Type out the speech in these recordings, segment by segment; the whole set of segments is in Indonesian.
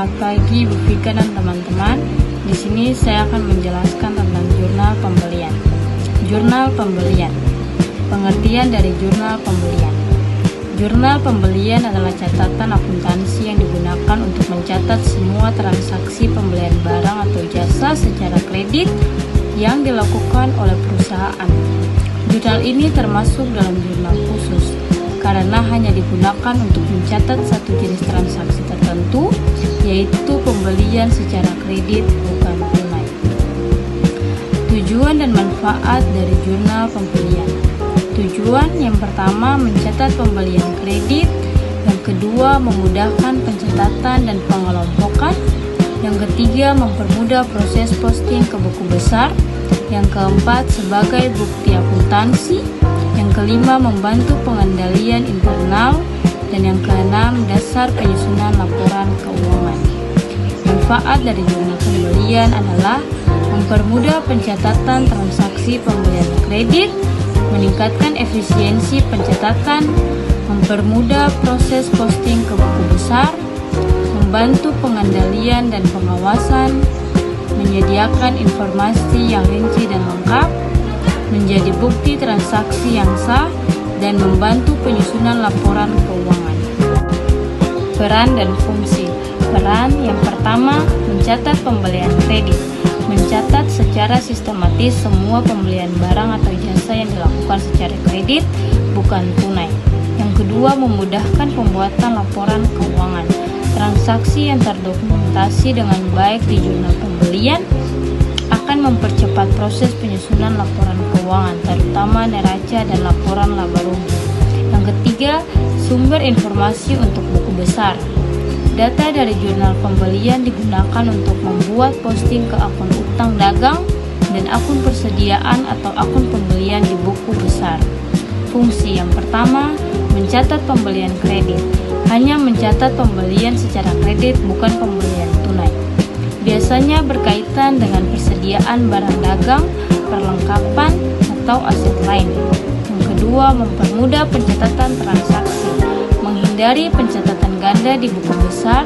Selamat pagi Bu Vika dan teman-teman. Di sini saya akan menjelaskan tentang jurnal pembelian. Jurnal pembelian. Pengertian dari jurnal pembelian. Jurnal pembelian adalah catatan akuntansi yang digunakan untuk mencatat semua transaksi pembelian barang atau jasa secara kredit yang dilakukan oleh perusahaan. Jurnal ini termasuk dalam jurnal khusus karena hanya digunakan untuk mencatat satu jenis transaksi tertentu, yaitu pembelian secara kredit bukan tunai. Tujuan dan manfaat dari jurnal pembelian. Tujuan yang pertama mencatat pembelian kredit, yang kedua memudahkan pencatatan dan pengelompokan, yang ketiga mempermudah proses posting ke buku besar, yang keempat sebagai bukti akuntansi, yang kelima membantu pengendalian internal, dan yang keenam dasar penyusunan laporan keuangan. Manfaat dari jurnal pembelian adalah mempermudah pencatatan transaksi pembelian kredit, meningkatkan efisiensi pencatatan, mempermudah proses posting ke buku besar, membantu pengendalian dan pengawasan, menyediakan informasi yang rinci dan lengkap, menjadi bukti transaksi yang sah, dan membantu penyusunan laporan keuangan. Peran dan fungsi. Peran yang pertama, mencatat pembelian kredit. Mencatat secara sistematis semua pembelian barang atau jasa yang dilakukan secara kredit, bukan tunai. Yang kedua, memudahkan pembuatan laporan keuangan. Transaksi yang terdokumentasi dengan baik di jurnal pembelian akan mempercepat proses penyusunan laporan keuangan, terutama neraca dan laporan laba rugi. Yang ketiga, sumber informasi untuk buku besar. Data dari jurnal pembelian digunakan untuk membuat posting ke akun utang dagang dan akun persediaan atau akun pembelian di buku besar. Fungsi yang pertama, mencatat pembelian kredit. Hanya mencatat pembelian secara kredit, bukan pembelian tunai. Biasanya berkaitan dengan persediaan barang dagang, perlengkapan, atau aset lain. Yang kedua, mempermudah pencatatan transaksi, menghindari pencatatan ganda di buku besar.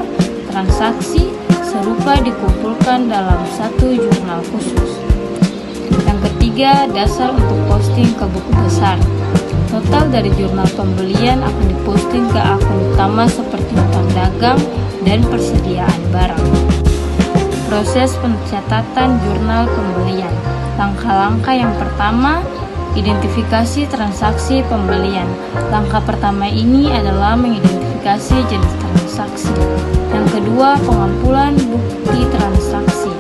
Transaksi serupa dikumpulkan dalam satu jurnal khusus. Yang ketiga, dasar untuk posting ke buku besar. Total dari jurnal pembelian akan diposting ke akun utama seperti utang dagang dan persediaan barang. Proses pencatatan jurnal pembelian. Langkah-langkah yang pertama, identifikasi transaksi pembelian. Langkah pertama ini adalah mengidentifikasi jenis transaksi. Yang kedua, pengumpulan bukti transaksi.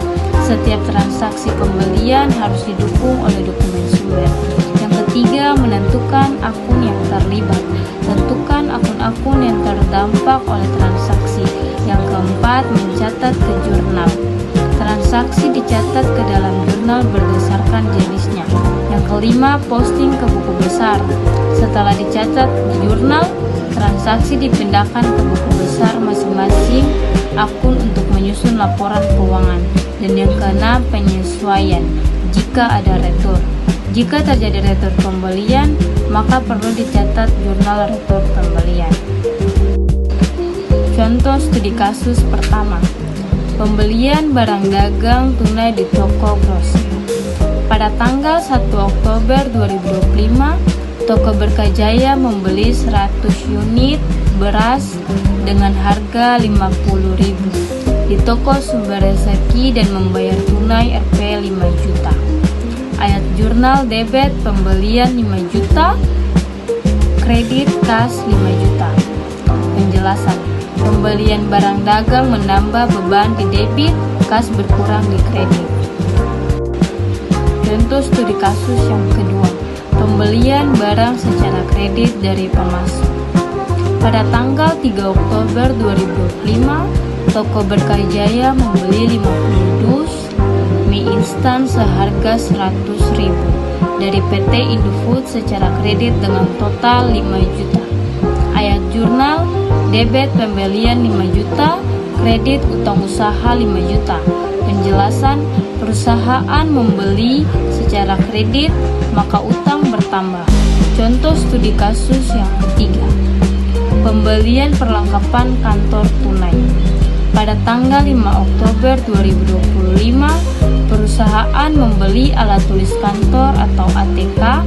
Setiap transaksi pembelian harus didukung oleh dokumen sumber. Yang ketiga, menentukan akun yang terlibat. Tentukan akun-akun yang terdampak oleh transaksi. Yang keempat, mencatat ke jurnal. Transaksi dicatat ke dalam jurnal berdasarkan jenisnya. Yang kelima, posting ke buku besar. Setelah dicatat di jurnal, transaksi dipindahkan ke buku besar masing-masing akun untuk menyusun laporan keuangan. Dan yang keenam, penyesuaian jika ada retur. Jika terjadi retur pembelian, maka perlu dicatat jurnal retur pembelian. Contoh studi kasus pertama. Pembelian barang dagang tunai di toko grosir. Pada tanggal 1 Oktober 2025, Toko Berkajaya membeli 100 unit beras dengan harga Rp50.000 di toko Sumber Rezeki dan membayar tunai Rp 5 juta. Ayat jurnal debit pembelian 5 juta, kredit kas 5 juta. Penjelasan. Pembelian barang dagang menambah beban di debit, kas berkurang di kredit. Contoh studi kasus yang kedua, pembelian barang secara kredit dari pemasok. Pada tanggal 3 Oktober 2025, Toko Berkajaya membeli 50 dus mie instan seharga Rp100.000 dari PT Indofood secara kredit dengan total 5 juta. Ayat jurnal debit pembelian 5 juta, kredit utang usaha 5 juta. Penjelasan, perusahaan membeli secara kredit, maka utang bertambah. Contoh studi kasus yang ketiga, pembelian perlengkapan kantor tunai. Pada tanggal 5 Oktober 2025, perusahaan membeli alat tulis kantor atau ATK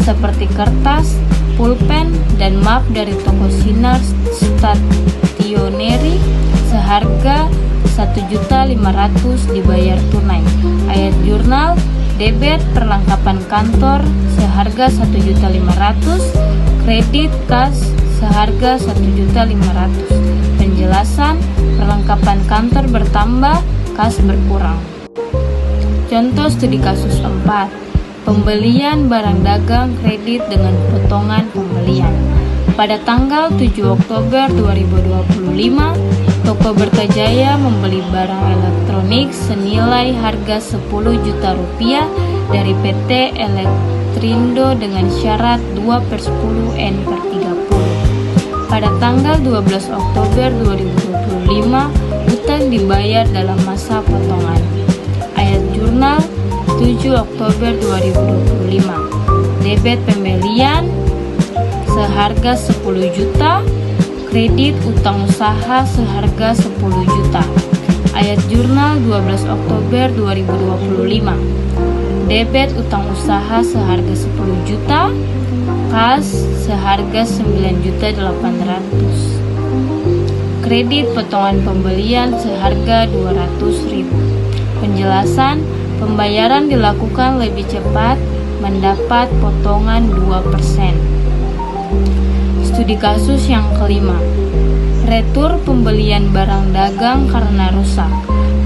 seperti kertas, pulpen, dan map dari toko Sinar Stationery seharga 1.500.000 dibayar tunai. Ayat jurnal, debit perlengkapan kantor seharga 1.500.000, kredit kas seharga 1.500.000. Penjelasan, perlengkapan kantor bertambah, kas berkurang. Contoh studi kasus 4. Pembelian barang dagang kredit dengan potongan pembelian. Pada tanggal 7 Oktober 2025, Toko Berkajaya membeli barang elektronik senilai harga 10 juta rupiah dari PT Elektrindo dengan syarat 2/10 N/30. Pada tanggal 12 Oktober 2025, utang dibayar dalam masa potongan. Ayat jurnal 7 Oktober 2025. Debit pembelian seharga 10 juta, kredit utang usaha seharga 10 juta. Ayat jurnal 12 Oktober 2025. Debit utang usaha seharga 10 juta, kas seharga 9.800.000. Kredit potongan pembelian seharga 200.000. Penjelasan, pembayaran dilakukan lebih cepat, mendapat potongan 2%. Studi kasus yang kelima. Retur pembelian barang dagang karena rusak.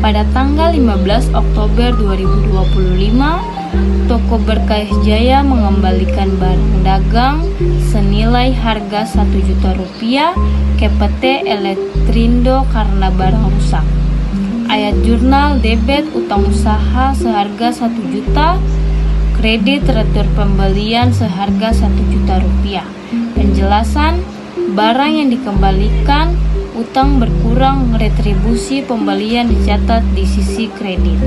Pada tanggal 15 Oktober 2025, Toko Berkajaya mengembalikan barang dagang senilai harga 1 juta rupiah ke PT Elektrindo karena barang rusak. Ayat jurnal, debit utang usaha seharga 1 juta, kredit retur pembelian seharga 1 juta rupiah. Penjelasan, barang yang dikembalikan, utang berkurang, retribusi pembelian dicatat di sisi kredit.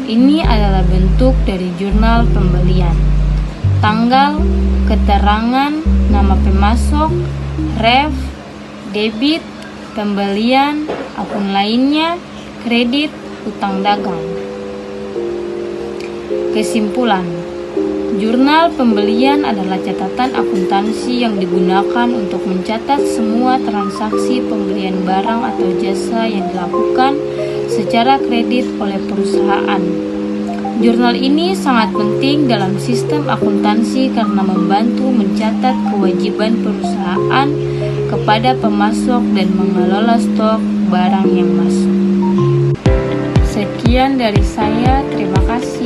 Ini adalah bentuk dari jurnal pembelian. Tanggal, keterangan, nama pemasok, ref, debit, pembelian, akun lainnya, kredit, utang dagang. Kesimpulan, jurnal pembelian adalah catatan akuntansi yang digunakan untuk mencatat semua transaksi pembelian barang atau jasa yang dilakukan secara kredit oleh perusahaan. Jurnal ini sangat penting dalam sistem akuntansi karena membantu mencatat kewajiban perusahaan kepada pemasok dan mengelola stok barang yang masuk. Sekian dari saya, terima kasih.